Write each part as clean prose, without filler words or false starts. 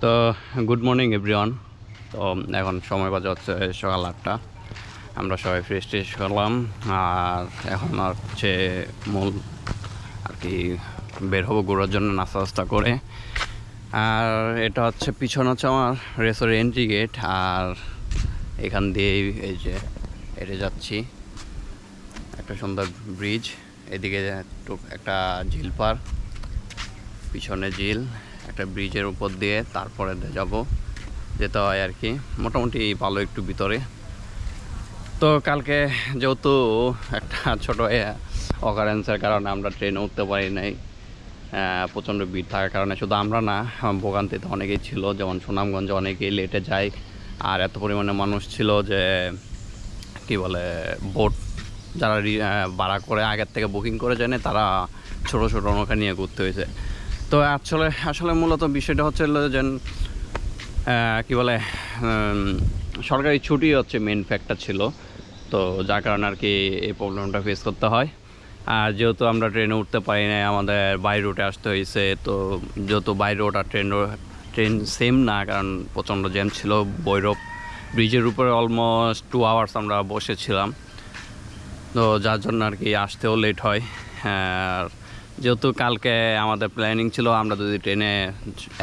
তো good morning everyone. তো এখন সময় বাজে হচ্ছে সকাল 8টা। আমরা সবাই ফ্রেশ ট্রেশ করলাম আর এখন হচ্ছে মূল আর কি বের হবো ঘোরার জন্য নাস্তা করে। আর এটা হচ্ছে পিছনে হচ্ছে আমার রেসোর এন্ট্রি গেট, আর এখান দিয়েই এই যে হেঁটে যাচ্ছি। একটা সুন্দর ব্রিজ, এদিকে একটা ঝিল পার, পিছনে ঝিল, একটা ব্রিজের উপর দিয়ে তারপরে যেতে হয় আর কি। মোটামুটি ভালো একটু ভিতরে। তো কালকে যেহেতু একটা ছোট অকারেন্সের কারণে আমরা ট্রেনে উঠতে পারি নাই, প্রচণ্ড ভিড় থাকার কারণে। শুধু আমরা না, ভোগান্তিতে অনেকেই ছিল, যেমন সুনামগঞ্জে অনেকেই লেটে যায়। আর এত পরিমাণে মানুষ ছিল যে কি বলে, বোট যারা ভাড়া করে আগের থেকে বুকিং করে যায় না, তারা ছোটো ছোটো নৌকা নিয়ে ঘুরতে হয়েছে। তো আসলে মূলত বিষয়টা হচ্ছে যে কী বলে, সরকারি ছুটি হচ্ছে মেন ফ্যাক্টর ছিল। তো যার কারণে আর কি এই প্রবলেমটা ফেস করতে হয়। আর যেহেতু আমরা ট্রেনে উঠতে পারি না, আমাদের বাই রুটে আসতে হয়েছে। তো যেহেতু বাই রুট আর ট্রেন সেম না, কারণ প্রচণ্ড জ্যাম ছিল। ভৈরব ব্রিজের উপরে অলমোস্ট 2 আওয়ার্স আমরা বসেছিলাম। তো যার জন্য আর কি আসতেও লেট হয়। আর যেহেতু কালকে আমাদের প্ল্যানিং ছিল আমরা যদি ট্রেনে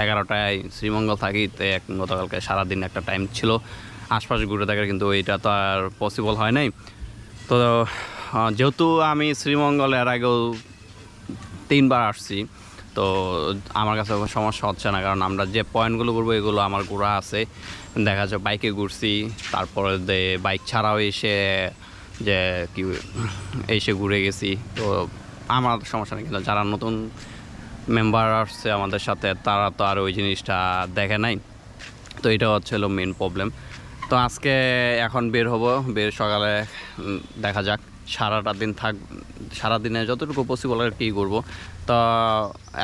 11টায় শ্রীমঙ্গল থাকি, তো গতকালকে সারাদিন একটা টাইম ছিল আশপাশে ঘুরে থাকার, কিন্তু ওইটা তো আর পসিবল হয় নাই। তো যেহেতু আমি শ্রীমঙ্গল এর আগেও 3বার আসছি, তো আমার কাছে সমস্যা হচ্ছে না, কারণ আমরা যে পয়েন্টগুলো ঘুরবো এগুলো আমার ঘোরা আছে। দেখা যায় বাইকে ঘুরছি, তারপরে বাইক ছাড়াও এসে ঘুরে গেছি। তো আমার সমস্যা নেই, কিন্তু যারা নতুন মেম্বার আসছে আমাদের সাথে, তারা তো আর ওই জিনিসটা দেখে নাই। তো এটা হচ্ছে মেন প্রবলেম। তো আজকে এখন বের সকালে দেখা যাক, সারাদিনে যতটুকু পসিবল আর কি ঘুরবো। তো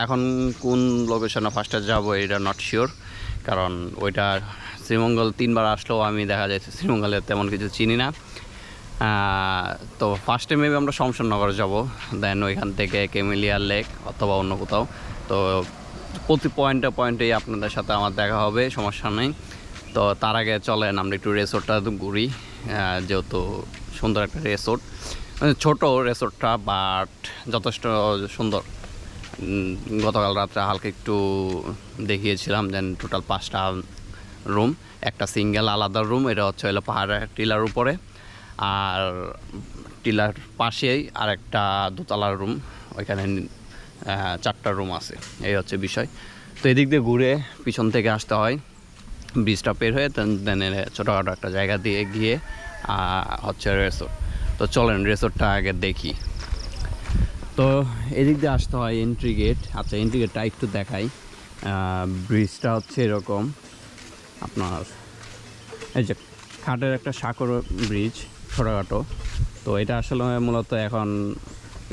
এখন কোন লোকেশনে ফার্স্টে যাবো এটা নট শিওর, কারণ ওইটা শ্রীমঙ্গল 3বার আসলেও আমি দেখা যাচ্ছে শ্রীমঙ্গলে তেমন কিছু চিনি না। তো ফার্স্টে মেবি আমরা শমশেরনগরে যাব, দেন ওইখান থেকে ক্যামেলিয়া লেক অথবা অন্য কোথাও। তো প্রতি পয়েন্টেই আপনাদের সাথে আমার দেখা হবে, সমস্যা নেই। তো তার আগে চলেন আমরা একটু রেসোর্টটা ঘুরি, যেহেতু সুন্দর একটা রেসোর্ট, ছোট রেসোর্টটা, বাট যথেষ্ট সুন্দর। গতকাল রাত্রে হালকা একটু দেখিয়েছিলাম, দেন টোটাল 5টা রুম, একটা সিঙ্গেল আলাদা রুম, এটা হচ্ছে পাহাড়ের টিলার উপরে, আর টিলার পাশেই আর একটা দোতলার রুম, ওইখানে 4টা রুম আছে। এই হচ্ছে বিষয়। তো এদিক দিয়ে ঘুরে পিছন থেকে আসতে হয়, ব্রিজটা পের হয়ে দেন ছোটোখাটো একটা জায়গা দিয়ে গিয়ে হচ্ছে রেসোর্ট। তো চলেন রেসোর্টটা আগে দেখি। তো এদিক দিয়ে আসতে হয় এন্ট্রি গেট। আচ্ছা, এন্ট্রি গেটটা একটু দেখাই। ব্রিজটা হচ্ছে এরকম, আপনার এই যে খাটের একটা সাঁকর ব্রিজ, ছোটোখাটো। তো এটা আসলে মূলত এখন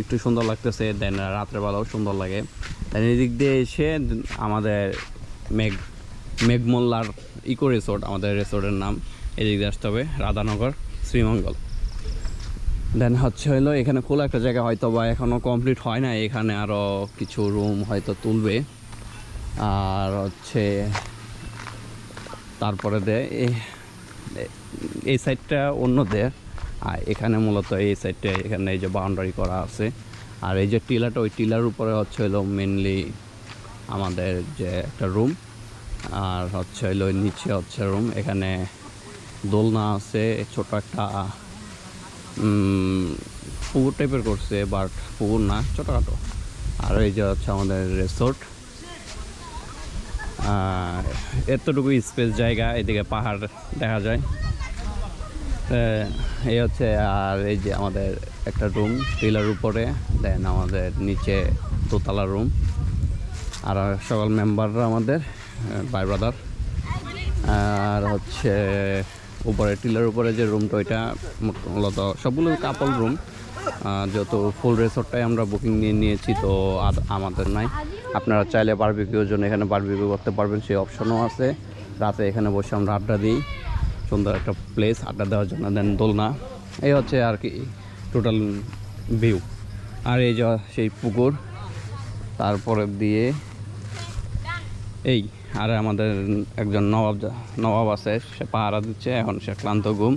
একটু সুন্দর লাগতেছে, দেন রাত্রেবেলাও সুন্দর লাগে। দেন এদিক দিয়ে এসে আমাদের মেঘমোল্লার ইকো রিসোর্ট, আমাদের রিসোর্টের নাম। এদিক দিয়ে আসতে হবে রাধানগর শ্রীমঙ্গল। দেন এখানে খোলা একটা জায়গা, হয়তো বা এখনও কমপ্লিট হয় না, এখানে আরও কিছু রুম হয়তো তুলবে। আর তারপরে এই সাইডটা অন্যদের, আর এখানে মূলত এই সাইডটা, এখানে এই যে বাউন্ডারি করা আছে। আর এই যে টিলাটা, ওই টিলার উপরে মেনলি আমাদের যে একটা রুম, আর নিচে রুম। এখানে দোলনা আছে, ছোট একটা পুকুর টাইপের করছে, বাট পুকুর না, ছোটোখাটো। আর এই যে আমাদের রিসোর্ট, এতটুকু স্পেস জায়গা, এদিকে পাহাড় দেখা যায়। এই আর এই যে আমাদের একটা রুম টিলার উপরে, দেন আমাদের নিচে দোতলা রুম। আর সকল মেম্বাররা আমাদের ভাই ব্রাদার। আর উপরে টিলার উপরে যে রুমটা, ওইটা মূলত সবগুলো কাপল রুম। যেহেতু ফুল রিসোর্টটাই আমরা বুকিং নিয়েছি, তো আমাদের নাই। আপনারা চাইলে বারবিকিউর জন্য এখানে বারবিকিউ করতে পারবেন, সেই অপশনও আছে। রাতে এখানে বসে আমরা আড্ডা দিই, সুন্দর একটা প্লেস আড্ডা দেওয়ার জন্য। দেন দোলনা, এই আর কি টোটাল ভিউ। আর এই যে সেই পুকুর, তারপরে দিয়ে এই আর আমাদের একজন নবাব আছে, সে পাহারা দিচ্ছে, এখন সে ক্লান্ত ঘুম।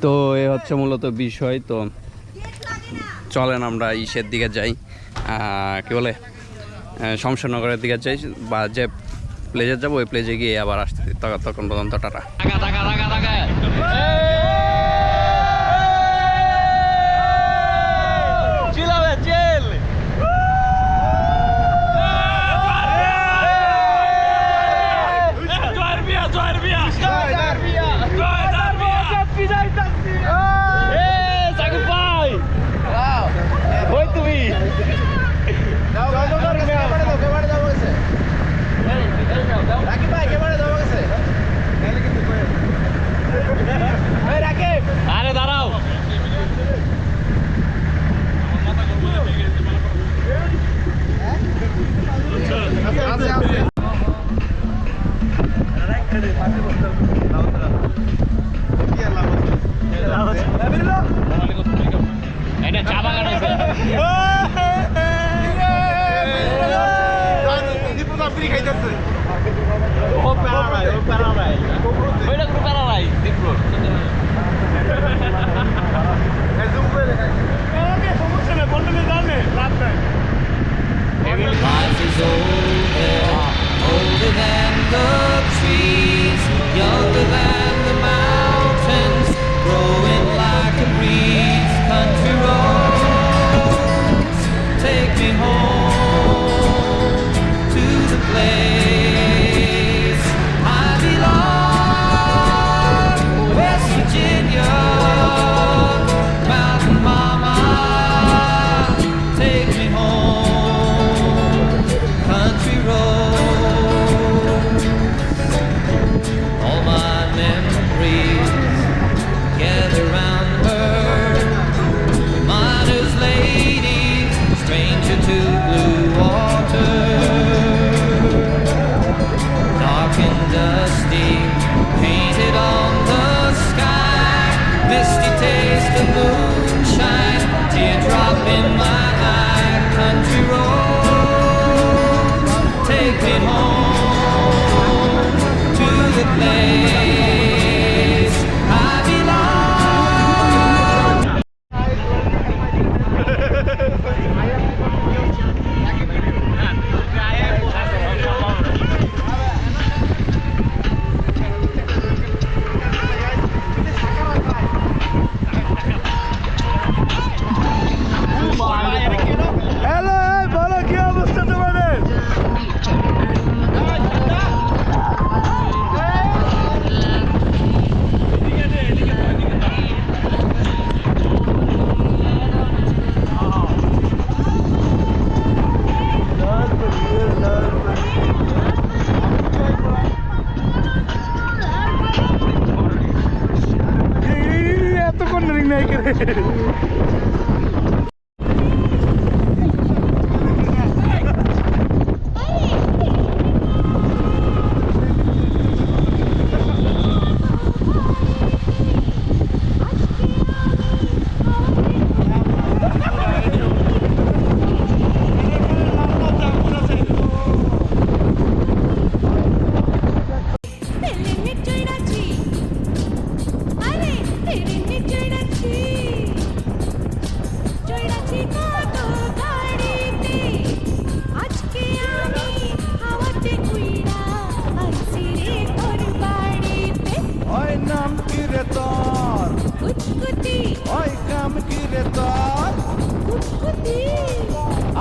তো এ হচ্ছে মূলত বিষয়। তো চলেন আমরা ইসের দিকে যাই, কি বলে শমশেরনগরের দিকে যাই, বা যে প্লেজে যাবো ওই প্লেজে গিয়ে আবার আসতেছি। তখন পর্যন্ত টাটা। আরে দাঁড়াও, এটা চা বাগান আছে। Life is older, older than the trees, younger than the mountains, growing like a breeze. Country roads, take me home to the place I belong. West Virginia, Mountain Mama, take me home. Country roads, all my memories gather round her. Miner's lady, stranger to blue water. Dark and dusty, painted on the sky. Misty taste of moonshine, teardrop in my eye. Country roads, take me home to the place I belong.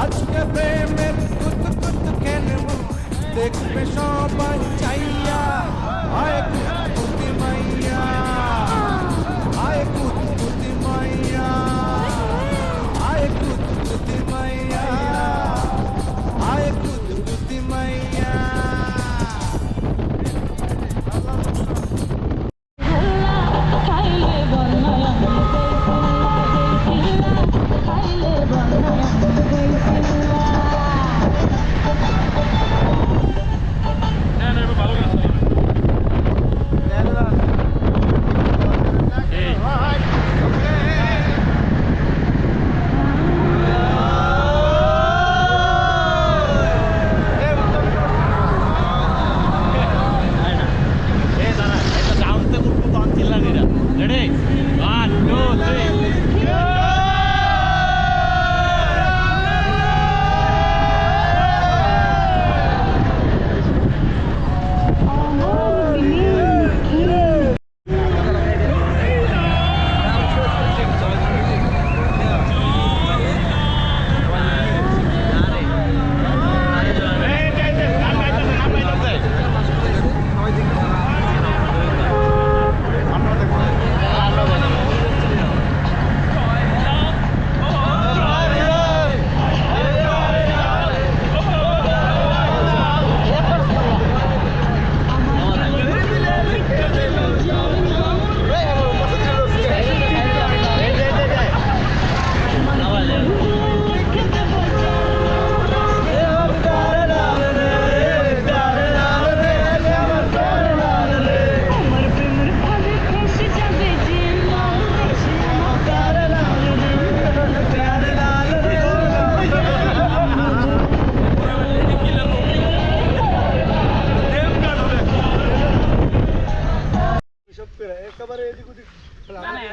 আজকে প্রেমের কুত কুত কেনব দেখবে সবাই চাইয়া আয় কুতি মাইয়া আয় কুতি মাইয়া আয় কুতি মাইয়া আয় কুতি মাইয়া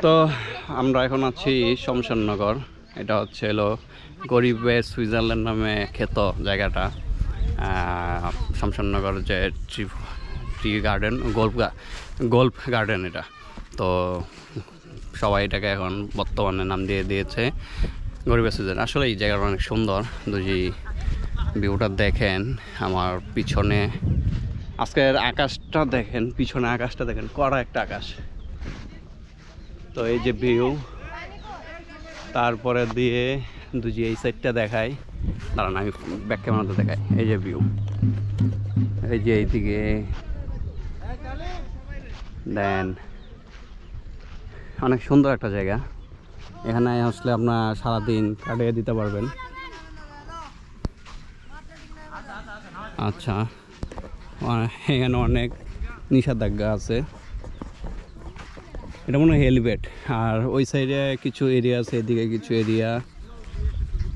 তো আমরা এখন আছি শমশাননগর। এটা হচ্ছে হলো গরিবের সুইজারল্যান্ড নামে খ্যাত জায়গাটা। শমশাননগর যে ট্রি গার্ডেন, গল্ফ গার্ডেন এটা। তো সবাই এটাকে এখন বর্তমানে নাম দিয়ে দিয়েছে গরিবের সুইজারল্যান্ড। আসলে এই জায়গাটা অনেক সুন্দর। যদি ভিউটা দেখেন আমার পিছনে, আজকের আকাশটা দেখেন, পিছনে আকাশটা দেখেন, কড়া একটা আকাশ। তো এই যে ভিউ, তারপরে দিয়ে দুজি এই সাইডটা দেখাই, দাঁড়ান আমি ব্যাক ক্যামেরাতে দেখাই। এই যে ভিউ, এই যে এইদিকে দেন, অনেক সুন্দর একটা জায়গা। এখানে আসলে আপনার সারাদিন কাটিয়ে দিতে পারবেন। আচ্ছা, এখানে অনেক নিষেধাজ্ঞা আছে। এটা মনে হয় হেলিপ্যাড, আর ওই সাইডে কিছু এরিয়া আছে, এদিকে কিছু এরিয়া।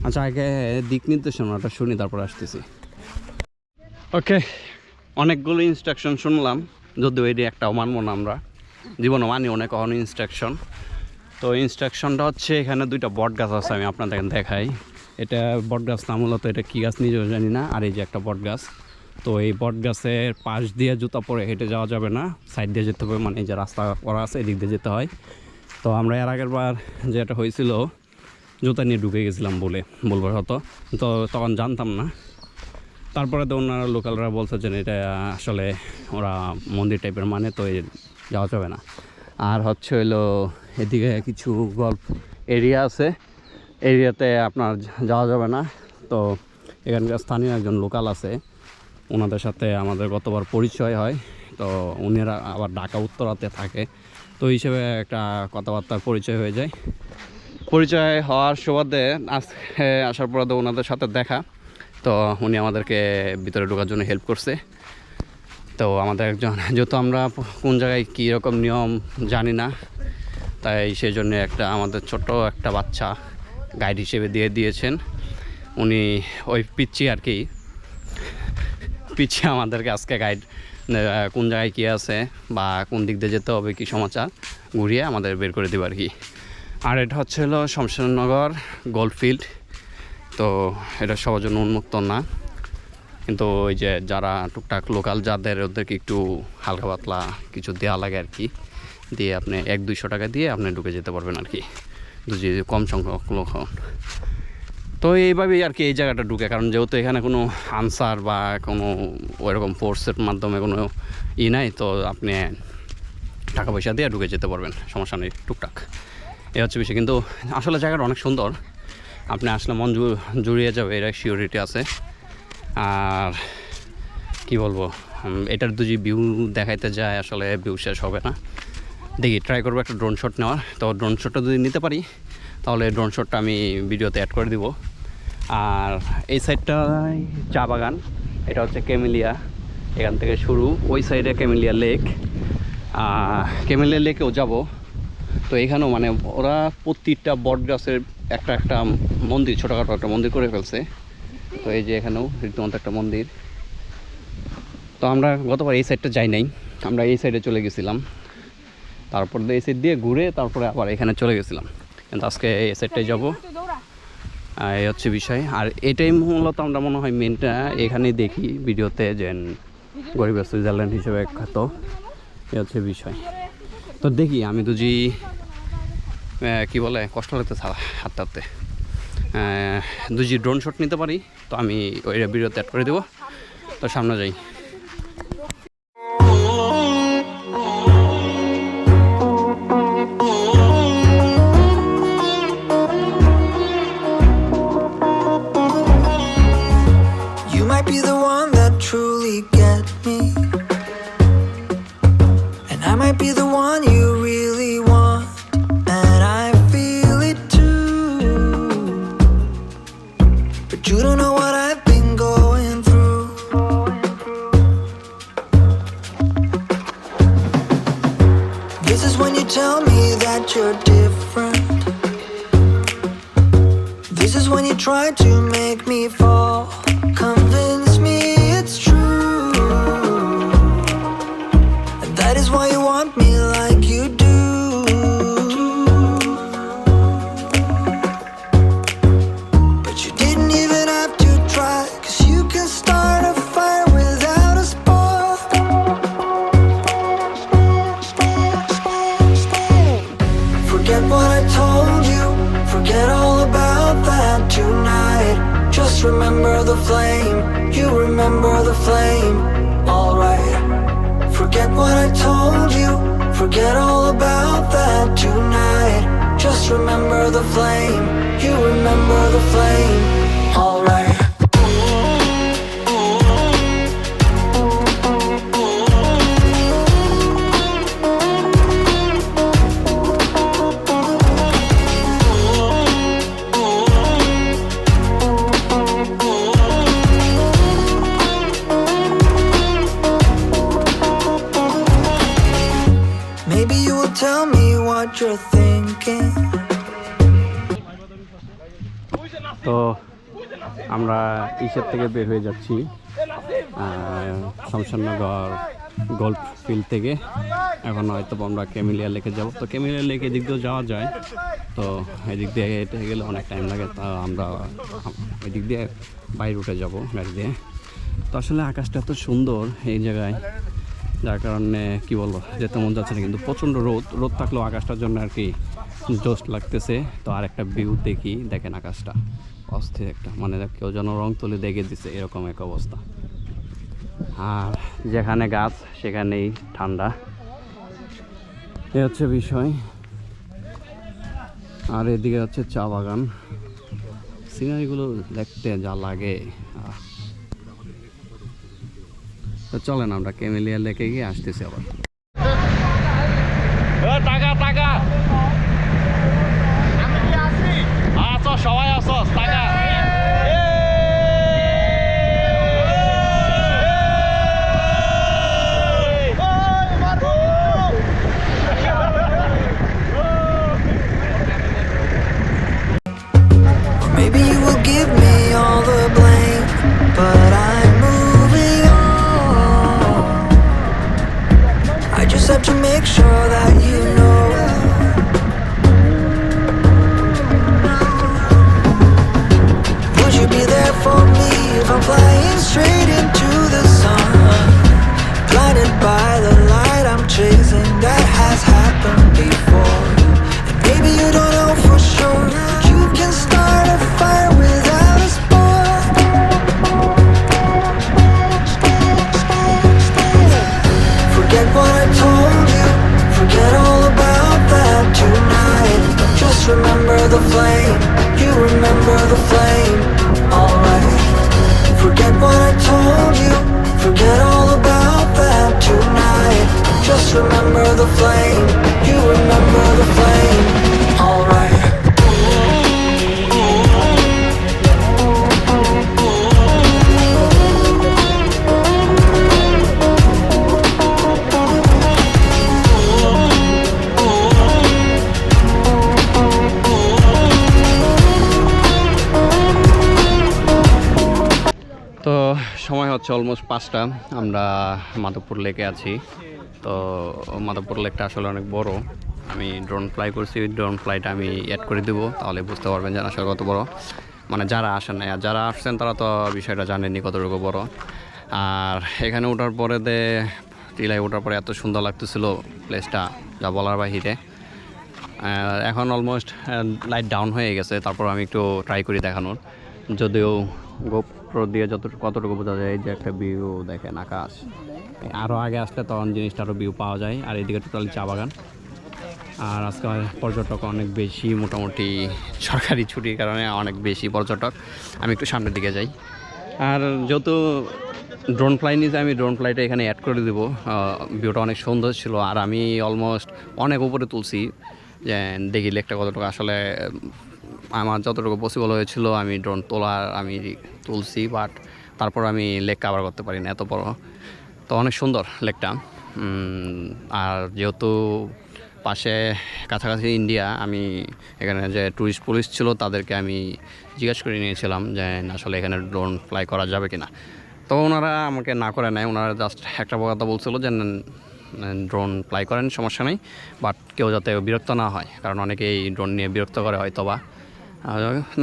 আচ্ছা, আগে দিক নির্দেশনাটা শুনি, তারপর আসতেছি। ওকে, অনেকগুলো ইনস্ট্রাকশন শুনলাম, যদিও এটি একটাও মানব না, আমরা জীবনে মানি অনেক ইনস্ট্রাকশন। তো ইনস্ট্রাকশনটা হচ্ছে, এখানে দুইটা বট গাছ আছে, আমি আপনাদের দেখাই। এটা বট গাছ না, মূলত এটা কী গাছ নিজেও জানি না। আর এই যে একটা বট গাছ, তো এই বট গাছের পাশ দিয়ে জুতা পরে হেঁটে যাওয়া যাবে না, সাইড দিয়ে যেতে হবে, মানে এই যে রাস্তা করা আছে এদিক দিয়ে যেতে হয়। তো আমরা এর আগের বার যেটা হয়েছিল, জুতা নিয়ে ঢুকে গেছিলাম বলবো হতো, তো তখন জানতাম না। তারপরে তো ওনারা লোকালরা বলছে যে এটা আসলে ওরা মন্দির টাইপের, মানে তো যাওয়া যাবে না। আর হচ্ছে হইলো এদিকে কিছু গল্ফ এরিয়া আছে, এরিয়াতে আপনার যাওয়া যাবে না। তো এখানকার স্থানীয় একজন লোকাল আছে, ওনাদের সাথে আমাদের গতবার পরিচয় হয়। তো উনারা আবার ঢাকা উত্তরাতে থাকে, তো হিসেবে একটা কথাবার্তার পরিচয় হয়ে যায়। পরিচয় হওয়ার সুবাদে আসার পরে তো ওনাদের সাথে দেখা, তো উনি আমাদেরকে ভিতরে ঢোকার জন্য হেল্প করছে। তো আমাদের একজন, যেহেতু আমরা কোন জায়গায় কীরকম নিয়ম জানি না, তাই সেই জন্য আমাদের ছোট একটা বাচ্চা গাইড হিসেবে দিয়ে দিয়েছেন উনি। ওই পিচ্ছি আর কি, পিছিয়ে আমাদেরকে আজকে গাইড, কোন জায়গায় কী আছে বা কোন দিক দিয়ে যেতে হবে, কী সমাচার ঘুরিয়ে আমাদের বের করে দেবে আর কি। আর এটা হচ্ছে হলো শমশাননগর গল্ফ ফিল্ড। তো এটা সবার জন্য উন্মুক্ত না, কিন্তু ওই যে যারা টুকটাক লোকাল যাদের, ওদেরকে একটু হালকা পাতলা কিছু দেওয়া লাগে আর কি, দিয়ে আপনি 100-200 টাকা দিয়ে আপনি ঢুকে যেতে পারবেন আর কি, যদি কম সংখ্যক লোক হন। তো এইভাবেই আর কি এই জায়গাটা ঢুকে, কারণ যেহেতু এখানে কোনো আনসার বা কোনো ওইরকম ফোর্সের মাধ্যমে কোনো নাই, তো আপনি টাকা পয়সা দিয়ে ঢুকে যেতে পারবেন, সমস্যা নেই, টুকটাক। এ হচ্ছে বিষয়। কিন্তু আসলে জায়গাটা অনেক সুন্দর, আপনি আসলে মন জুড়িয়ে যাবে, এটা সিওরিটি আছে। আর কি বলবো, এটার যদি ভিউ দেখাইতে যায় আসলে ভিউ শেষ হবে না। দেখি, ট্রাই করবো একটা ড্রোন শট নেওয়ার। তো ড্রোন শটটা যদি নিতে পারি, তাহলে ড্রোন শটটা আমি ভিডিওতে অ্যাড করে দিব। আর এই সাইডটায় চা বাগান, এটা হচ্ছে ক্যামেলিয়া, এখান থেকে শুরু। ওই সাইডে ক্যামেলিয়া লেক, ক্যামেলিয়া লেকেও যাব। তো এখানেও মানে ওরা প্রতিটা বট গাছের একটা মন্দির, ছোটোখাটো একটা মন্দির করে ফেলছে। তো এই যে এখানেও রীতিমতো একটা মন্দির। তো আমরা গতবার এই সাইডটা যাই নাই, আমরা এই সাইডে চলে গেছিলাম, তারপর এই সাইড দিয়ে ঘুরে তারপরে আবার এখানে চলে গেছিলাম। কিন্তু আজকে এই সাইডটাই যাবো, এই হচ্ছে বিষয়। আর এটাই মূলত আমরা মনে হয় মেনটা এখানেই দেখি ভিডিওতে, যে গরিবের সুইজারল্যান্ড হিসেবে খ্যাত, এই হচ্ছে বিষয়। তো দেখি, আমি দুজি কি বলে, কষ্ট লাগতেছে হাঁটতে হাঁটতে, দুজি ড্রোন শট নিতে পারি, তো আমি ওই ভিডিওতে অ্যাড করে দেবো। তো সামনে যাই। You might be the one that truly get me, and I might be the one you really want, and I feel it too. But you don't know what I've been going through. This is when you tell me that you're different. This is when you try to make me fall. Convince me it's true, and that is why you want me like you do. flame. Alright, forget what I told you, forget all about that tonight. Just remember the flame, you remember the flame. Alright. Maybe you will tell me what you're thinking. তো আমরা ইসের থেকে বের হয়ে যাচ্ছি শমশাননগর golf field থেকে। এখন হয়তো আমরা ক্যামেলিয়া লেকে যাব। তো ক্যামেলিয়া লেক এদিক দিয়েও যাওয়া যায়, তো এদিক দিয়ে হেঁটে গেলে অনেক টাইম লাগে। তা আমরা এদিক দিয়ে বাই রুটে যাব গাড়ি দিয়ে। তো আসলে আকাশটা এত সুন্দর এই জায়গায়, যার কারণে কি বলবো যেতে মন যাচ্ছে না, কিন্তু প্রচণ্ড রোদ থাকলেও আকাশটার জন্য আর কি জোশ লাগতেছে। তো আর একটা ভিউ দেখি, দেখেন আকাশটা অস্থির একটা, মানে কেউ যেন রং তুলে দেখে দিছে এরকম এক অবস্থা। আর যেখানে গাছ সেখানেই ঠান্ডা, এ হচ্ছে বিষয়। আর এদিকে হচ্ছে চা বাগান, সিনারিগুলো দেখতে যা লাগে। তো চলেন আমরা ক্যামেলিয়া লেকে গিয়ে আসতেছি আবার। টাকা টাকা আছো, সবাই আছো, টাকা Maybe you will give me all the blame, but I'm moving on. I just have to make sure that you know. Would you be there for me if I'm flying straight into the sun? Blinded by the light I'm chasing, that has happened before. And maybe you don't know for sure, you can start a fire without a spark. Forget what I told you, forget all about that tonight. Just remember the flame, you remember the flame. Alright, forget what I told you, forget all about that tonight. Just remember the flame, you remember the flame. Alright. তো সময় হচ্ছে almost 5টা, আমরা মাধবপুর লেকে আছি। তো মাধবপুর লেকটা আসলে অনেক বড়। আমি ড্রোন ফ্লাই করছি, ড্রোন ফ্লাইটা আমি অ্যাড করে দেবো, তাহলে বুঝতে পারবেন যে আসলে কত বড়। মানে যারা আসেন না, আর যারা আসছেন তারা তো বিষয়টা জানেননি কতটুকু বড়। আর এখানে ওঠার পরে টিলায় ওঠার পরে এত সুন্দর লাগতেছিল প্লেসটা, যা বলার বাহিরে। এখন অলমোস্ট লাইট ডাউন হয়ে গেছে, তারপর আমি একটু ট্রাই করি দেখানোর, যদিও গোপ্রো দিয়ে কতটুকু বোঝা যায়। এই যে একটা ভিউ দেখেন আকাশ, আরও আগে আসলে তখন জিনিসটা আরও ভিউ পাওয়া যায়। আর এদিকে টোটালি চা বাগান। আর আজকে পর্যটক অনেক বেশি, মোটামুটি সরকারি ছুটির কারণে অনেক বেশি পর্যটক। আমি একটু সামনের দিকে যাই। আর যেহেতু ড্রোন ফ্লাই নিয়েছে, আমি ড্রোন ফ্লাইটা এখানে অ্যাড করে দেবো। ভিউটা অনেক সুন্দর ছিল, আর আমি অলমোস্ট অনেক উপরে তুলছি, যে দেখি লেকটা কতটুকু আসলে আমার যতটুকু পসিবল হয়েছিল আমি ড্রোন আমি তুলছি। বাট তারপর আমি লেক কাভার করতে পারি না, এত বড়। তো অনেক সুন্দর লেকটা। আর যেহেতু পাশে কাছাকাছি ইন্ডিয়া, আমি এখানে যে ট্যুরিস্ট পুলিশ ছিল তাদেরকে আমি জিজ্ঞাসা করে নিয়েছিলাম যে আসলে এখানে ড্রোন ফ্লাই করা যাবে কি না। তো ওনারা আমাকে না করে নেয়, ওনারা জাস্ট একটা কথা বলছিল যে ড্রোন ফ্লাই করেন, সমস্যা নেই, বাট কেউ যাতে বিরক্ত না হয়, কারণ অনেকেই ড্রোন নিয়ে বিরক্ত করে হয়তো বা,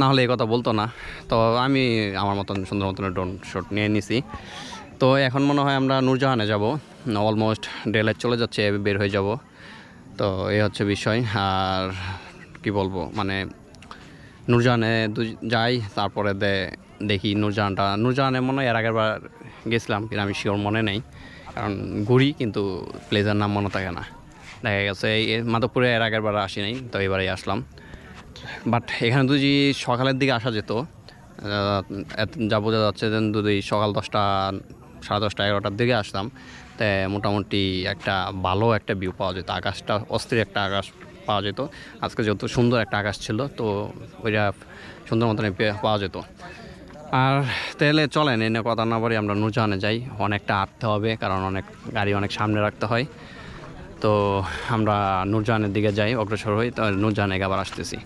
না হলে এই কথা বলতো না। তো আমি আমার মতন সুন্দর মতন ড্রোন শট নিয়ে নিছি। তো এখন মনে হয় আমরা নূরজাহানে যাব, অলমোস্ট ডে লাইট চলে যাচ্ছে, বের হয়ে যাব। তো এই হচ্ছে বিষয়। আর কি বলবো, মানে নূরজাহানে যাই, তারপরে দেখি নূরজাহানে মনে হয় এর আগের বার গেছিলাম কিনা আমি শিওর মনে নেই, কারণ ঘুরি কিন্তু প্লেসের নাম মনে থাকে না। দেখা গেছে এই মাধবপুরে এর আগের বার আসি নাই, তো এবারেই আসলাম। বাট এখানে যদি সকালের দিকে আসা যেত, যা বোঝা যাচ্ছে যে যদি সকাল 10টা, 10:30, 11টার দিকে আসতাম, তাই মোটামুটি একটা ভালো একটা ভিউ পাওয়া যেত, আকাশটা অস্থির একটা আকাশ পাওয়া যেত। আজকে যেহেতু সুন্দর একটা আকাশ ছিল, তো ওইটা সুন্দর মতন পাওয়া যেত। আর তাহলে চলেন এনে কথা না বলি আমরা নূরজাহানে যাই। অনেকটা হাঁটতে হবে, কারণ অনেক গাড়ি অনেক সামনে রাখতে হয়। তো আমরা নূরজাহানের দিকে যাই, অগ্রসর হই। তো নূরজাহানে আবার আসতেছি।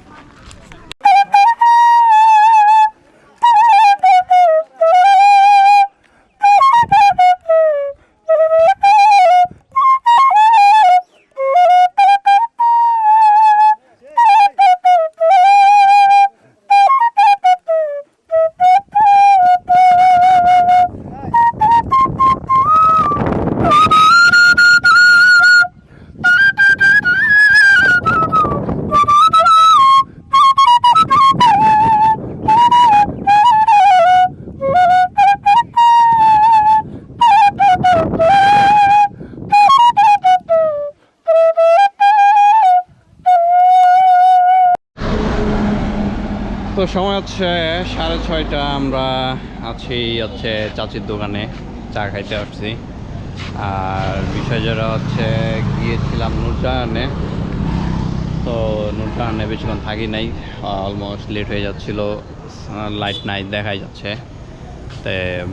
তো সময় হচ্ছে 6:30, আমরা আছি হচ্ছে চাচির দোকানে, চা খাইতে আসছি। আর বিষয় যেটা হচ্ছে গিয়েছিলাম নূরজাহানে, তো নূরজাহানে বেশিক্ষণ থাকি নাই, অলমোস্ট লেট হয়ে যাচ্ছিল, লাইট নাই দেখাই যাচ্ছে, তো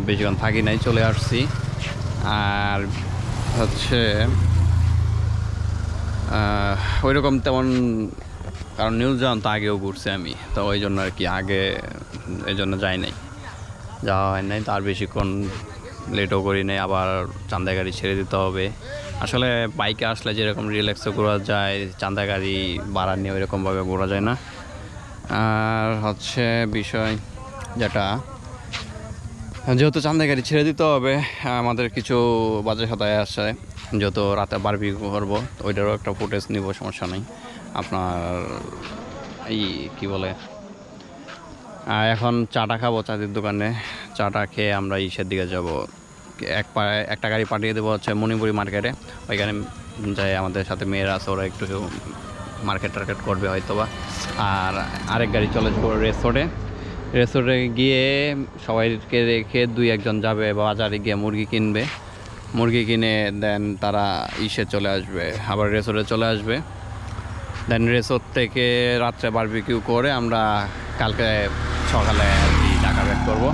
বেশিক্ষণ থাকি নাই, চলে আসছি। আর হচ্ছে ওইরকম তেমন, কারণ নূরজাহান তো আগেও ঘুরছি আমি, তো ওই জন্য আর কি আগে এই জন্য যাই নাই, যাওয়া হয় নাই। তার বেশিক্ষণ লেটও করি নাই, আবার চান্দা গাড়ি ছেড়ে দিতে হবে। আসলে বাইকে আসলে যেরকম রিল্যাক্সও ঘোরা যায়, চান্দা গাড়ি ভাড়া নিয়ে ওইরকমভাবে ঘোরা যায় না। আর হচ্ছে বিষয় যেটা, যেহেতু চান্দা গাড়ি ছেড়ে দিতে হবে, আমাদের কিছু বাজে সাদায় আসে, যেহেতু রাতে বারবিকিউ করবো, ওইটারও একটা ফুটেজ নিব, সমস্যা নেই। আপনার এই কি বলে, এখন চাটা খাবো চাঁদের দোকানে, চাটা খেয়ে আমরা ইসের দিকে যাব। একটা গাড়ি পাঠিয়ে দেবো হচ্ছে মণিপুরি মার্কেটে, ওইখানে যাই আমাদের সাথে মেয়েরা আছে, ওরা একটু মার্কেট টার্কেট করবে হয়তো বা। আর আরেক গাড়ি চলে যাবো রেসোর্টে গিয়ে সবাইকে রেখে 2-1 জন যাবে বাজারে গিয়ে মুরগি কিনে দেন তারা ইসে চলে আসবে, আবার রেসোর্টে চলে আসবে। দেন রেসোর্ট থেকে রাত্রে বারবিকিউ করে আমরা কালকে সকালে আর কি ঢাকা ব্যাক করবো।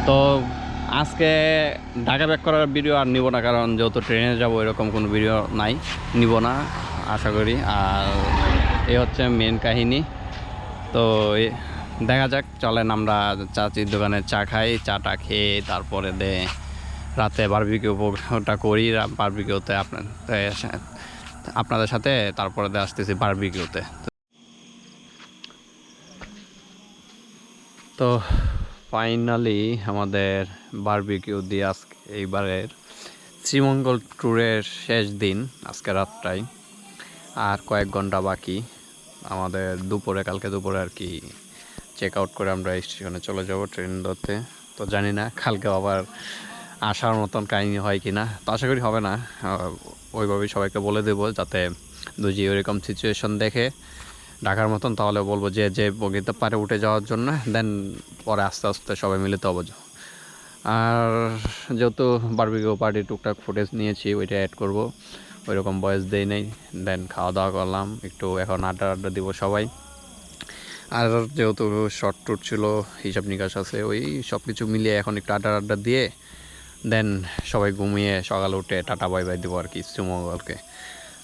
তো আজকে ঢাকা ব্যাক করার ভিডিও আর নিব না, কারণ যেহেতু ট্রেনে যাবো এরকম কোনো ভিডিও নাই, নিব না আশা করি। আর এই হচ্ছে মেন কাহিনী। তো দেখা যাক, চলেন আমরা চাচির দোকানে চা খাই, চাটা খেয়ে তারপরে রাতে বারবিকিউটা করি। বারবিকিউতে আপনাদের সাথে তারপরে আসতেছি বারবিকিউতে। তো ফাইনালি আমাদের বারবিকিউ দিয়ে আজকে এইবারের শ্রীমঙ্গল ট্যুরের শেষ দিন, আজকে রাতটাই, আর কয়েক ঘন্টা বাকি আমাদের। কালকে দুপুরে আর কি চেক আউট করে আমরা স্টেশনে চলে যাব ট্রেন ধরতে। তো জানি না কালকে আবার আসার মতন কাহিনী হয় কি না, তো আশা করি হবে না। ওইভাবেই সবাইকে বলে দেবো, যাতে দুজি ওইরকম সিচুয়েশন দেখে ঢাকার মতন, তাহলে বলবো যে বগিতে পারে উঠে যাওয়ার জন্য, দেন পরে আস্তে আস্তে সবাই মিলে তো অবজ। আর যেহেতু বারবিকিউ পার্টি টুকটাক ফুটেজ নিয়েছি, ওইটা অ্যাড করবো, ওইরকম বয়স দেই নেই। দেন খাওয়া দাওয়া করলাম একটু, এখন আড্ডা দিব সবাই। আর যেহেতু শর্ট ট্যুর ছিল, হিসাব নিকাশ আছে, ওই সব কিছু মিলিয়ে এখন একটু আড্ডা দিয়ে দেন সবাই ঘুমিয়ে সকালে উঠে টাটা বাই বাই দেবো আর কি শ্রীমঙ্গলকে।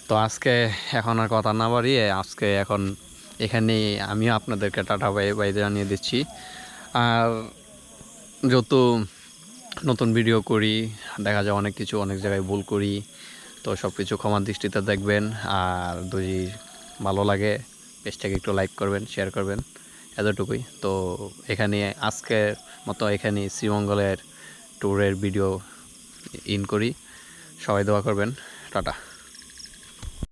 তো আজকে এখন আর কথা না বাড়িয়ে আজকে এখন এখানেই আমিও আপনাদেরকে টাটা বাই বাই জানিয়ে দিচ্ছি। আর যত নতুন ভিডিও করি, দেখা যায় অনেক কিছু অনেক জায়গায় ভুল করি, তো সব কিছু ক্ষমার দৃষ্টিতে দেখবেন। আর যদি ভালো লাগে পেজটাকে একটু লাইক করবেন, শেয়ার করবেন, এতটুকুই। তো এখানে আজকের মতো এখানে শ্রীমঙ্গলের ট্যুরের ভিডিও ইন করি। সবাই দোয়া করবেন। টাটা।